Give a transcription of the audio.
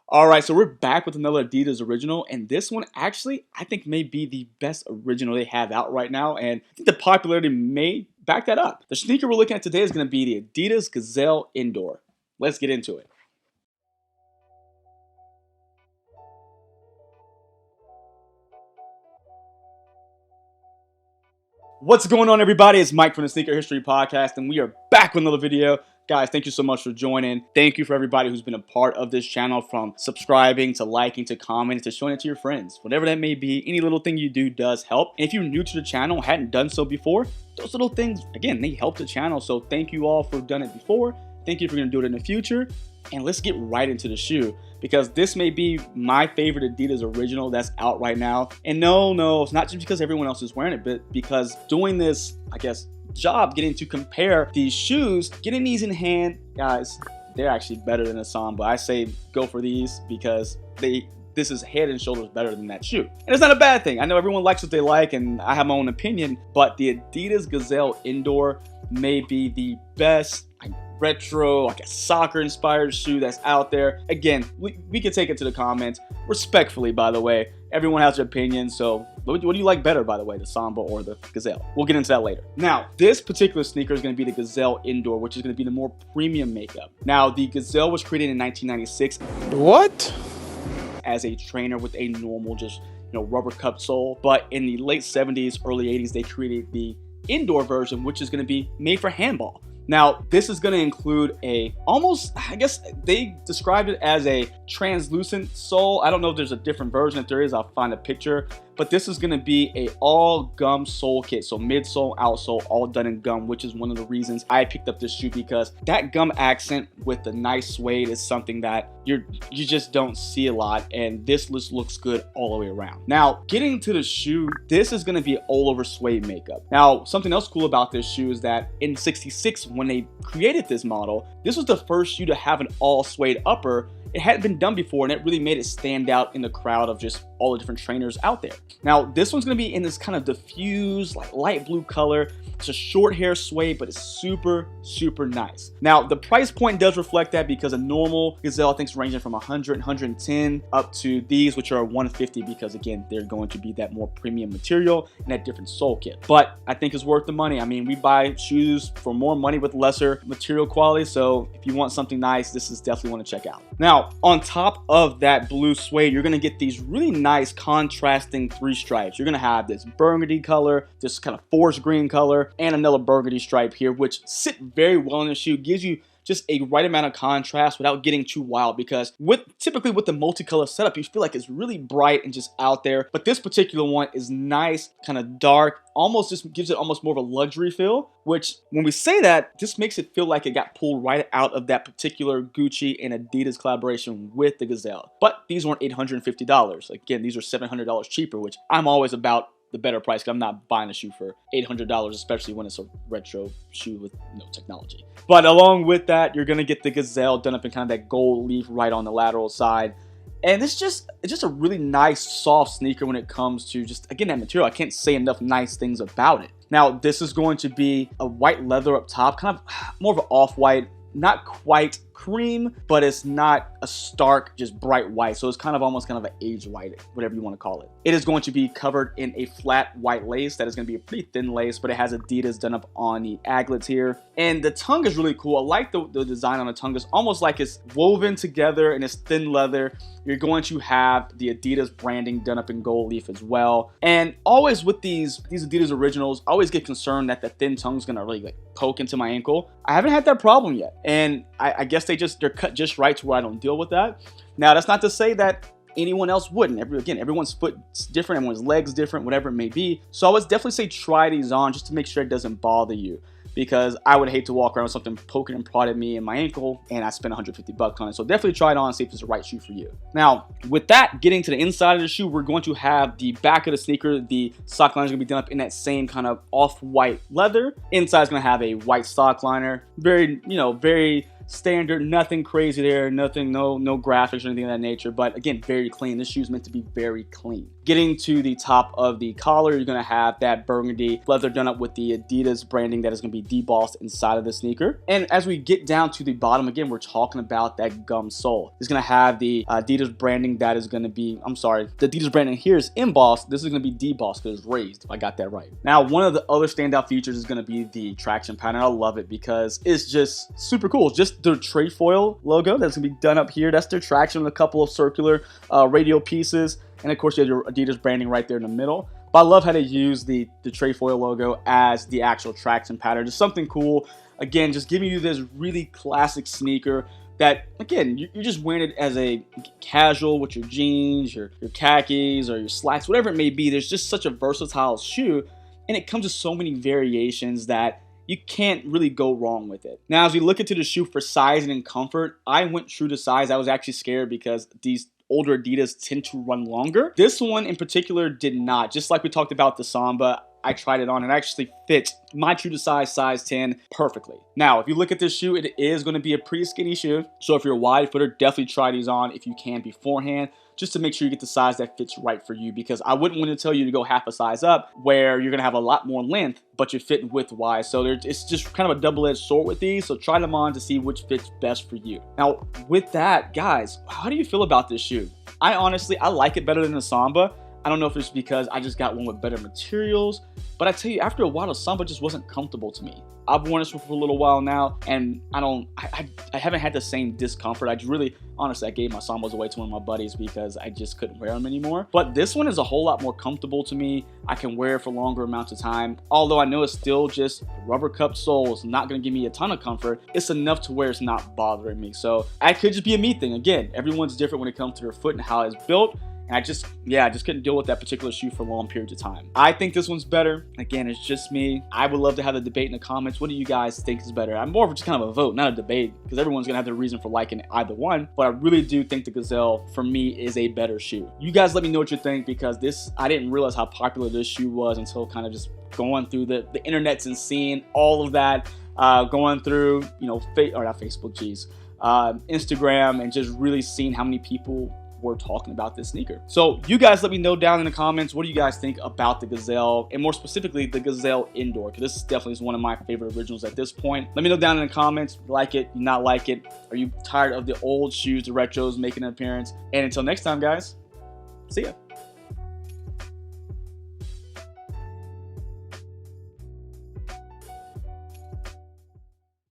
All right, so we're back with another Adidas original, and this one actually I think may be the best original they have out right now, and I think the popularity may back that up. The sneaker we're looking at today is going to be the Adidas Gazelle Indoor. Let's get into it. What's going on, everybody? It's Mike from the Sneaker History Podcast, and we are back with another video. Guys, thank you so much for joining. Thank you for everybody who's been a part of this channel, from subscribing to liking to commenting to showing it to your friends. Whatever that may be, any little thing you do does help. And if you're new to the channel, hadn't done so before, those little things, again, they help the channel. So thank you all for done it before. Thank you for going to do it in the future. And let's get right into the shoe, because this may be my favorite Adidas original that's out right now. And no, it's not just because everyone else is wearing it, but because doing this, I guess, job getting to compare these shoes, getting these in hand, guys, they're actually better than a Samba. I say go for these because this is head and shoulders better than that shoe. And it's not a bad thing. I know everyone likes what they like, and I have my own opinion, but the Adidas Gazelle Indoor may be the best retro, like a soccer inspired shoe that's out there. Again, we can take it to the comments respectfully, by the way. Everyone has their opinion, so what do you like better, by the way, the Samba or the Gazelle? We'll get into that later. Now, this particular sneaker is going to be the Gazelle Indoor, which is going to be the more premium makeup. Now, the Gazelle was created in 1996. What? As a trainer with a normal, just rubber cup sole. But in the late 70s, early 80s, they created the indoor version, which is going to be made for handball. Now, this is going to include I guess they described it as a translucent sole. I don't know if there's a different version. If there is, I'll find a picture. But this is going to be a all gum sole kit. So midsole, outsole, all done in gum, which is one of the reasons I picked up this shoe, because that gum accent with the nice suede is something that you just don't see a lot. And this looks good all the way around. Now, getting to the shoe, this is going to be all over suede makeup. Now, something else cool about this shoe is that in '66, when they created this model, this was the first shoe to have an all suede upper. It hadn't been done before, and it really made it stand out in the crowd of just all the different trainers out there. Now, this one's going to be in this kind of diffuse, like light blue color. It's a short hair suede, but it's super, super nice. Now, the price point does reflect that, because a normal Gazelle, I think, is ranging from 100, 110 up to these, which are 150, because again, they're going to be that more premium material and that different sole kit. But I think it's worth the money. I mean, we buy shoes for more money with lesser material quality. So if you want something nice, this is definitely one to check out. Now, on top of that blue suede, you're going to get these really nice contrasting three stripes. You're going to have this burgundy color, this kind of forest green color, and another burgundy stripe here, which sit very well in the shoe. Gives you just a right amount of contrast without getting too wild, because typically with the multicolor setup, you feel like it's really bright and just out there. But this particular one is nice, kind of dark, almost just gives it almost more of a luxury feel, which when we say that, just makes it feel like it got pulled right out of that particular Gucci and Adidas collaboration with the Gazelle. But these weren't $850. Again, these are $700 cheaper, which I'm always about the better price, because I'm not buying a shoe for $800, especially when it's a retro shoe with no technology. But along with that, you're going to get the Gazelle done up in kind of that gold leaf right on the lateral side. And it's just a really nice, soft sneaker when it comes to just, again, that material. I can't say enough nice things about it. Now, this is going to be a white leather up top, kind of more of an off-white, not quite cream, but it's not a stark, just bright white. So it's kind of almost kind of an age white, whatever you want to call it. It is going to be covered in a flat white lace. That is going to be a pretty thin lace, but it has Adidas done up on the aglets here. And the tongue is really cool. I like the design on the tongue. It's almost like it's woven together in this thin leather. You're going to have the Adidas branding done up in gold leaf as well. And always with these Adidas originals, I always get concerned that the thin tongue is going to really poke into my ankle. I haven't had that problem yet. And I guess they're cut just right to where I don't deal with that. Now, that's not to say that anyone else wouldn't. Again, everyone's foot's different, everyone's legs different, whatever it may be. So I would definitely say try these on just to make sure it doesn't bother you, because I would hate to walk around with something poking and prodding me in my ankle and I spent $150 on it. So definitely try it on and see if it's the right shoe for you. Now, with that, getting to the inside of the shoe, we're going to have the back of the sneaker. The sock liner is going to be done up in that same kind of off-white leather. Inside is going to have a white sock liner. Very standard, nothing crazy there, nothing, no graphics or anything of that nature. But again, very clean. This shoe is meant to be very clean. Getting to the top of the collar, you're gonna have that burgundy leather done up with the Adidas branding that is gonna be debossed inside of the sneaker. And as we get down to the bottom, again, we're talking about that gum sole. It's gonna have the Adidas branding that is gonna be, I'm sorry, the Adidas branding here is embossed. This is gonna be debossed because it's raised, if I got that right. Now, one of the other standout features is gonna be the traction pattern. I love it because it's just super cool. Just the trefoil logo that's gonna be done up here. That's their traction with a couple of circular radial pieces. And of course, you have your Adidas branding right there in the middle. But I love how they use the trefoil logo as the actual traction pattern. Just something cool. Again, just giving you this really classic sneaker that, again, you're just wearing it as a casual with your jeans, your khakis, or your slacks, whatever it may be. There's just such a versatile shoe, and it comes with so many variations that you can't really go wrong with it. Now, as we look into the shoe for size and comfort, I went true to size. I was actually scared because these older Adidas tend to run longer. This one in particular did not. Just like we talked about the Samba, I tried it on and actually fit my true to size 10 perfectly. Now, if you look at this shoe, it is going to be a pretty skinny shoe. So if you're a wide footer, definitely try these on if you can beforehand, just to make sure you get the size that fits right for you, because I wouldn't want to tell you to go half a size up where you're going to have a lot more length, but you're fitting width-wise. So it's just kind of a double-edged sword with these. So try them on to see which fits best for you. Now, with that, guys, how do you feel about this shoe? I like it better than the Samba. I don't know if it's because I just got one with better materials, but I tell you, after a while, the Samba just wasn't comfortable to me. I've worn this for a little while now, and I haven't had the same discomfort. Honestly, I gave my Sambas away to one of my buddies because I just couldn't wear them anymore. But this one is a whole lot more comfortable to me. I can wear it for longer amounts of time. Although I know it's still just rubber cup sole. It's not going to give me a ton of comfort. It's enough to where it's not bothering me. So it could just be a me thing. Again, everyone's different when it comes to their foot and how it's built. And I just couldn't deal with that particular shoe for long periods of time. I think this one's better. Again, it's just me. I would love to have a debate in the comments. What do you guys think is better? I'm more of just kind of a vote, not a debate, because everyone's gonna have their reason for liking either one. But I really do think the Gazelle, for me, is a better shoe. You guys let me know what you think, because I didn't realize how popular this shoe was until kind of just going through the internets and seeing all of that, going through, Instagram, and just really seeing how many people were talking about this sneaker. So you guys let me know down in the comments, what do you guys think about the Gazelle, and more specifically the Gazelle Indoor, because this definitely is one of my favorite originals at this point. Let me know down in the comments, like it, not like it. Are you tired of the old shoes, the retros making an appearance? And until next time, guys, see ya.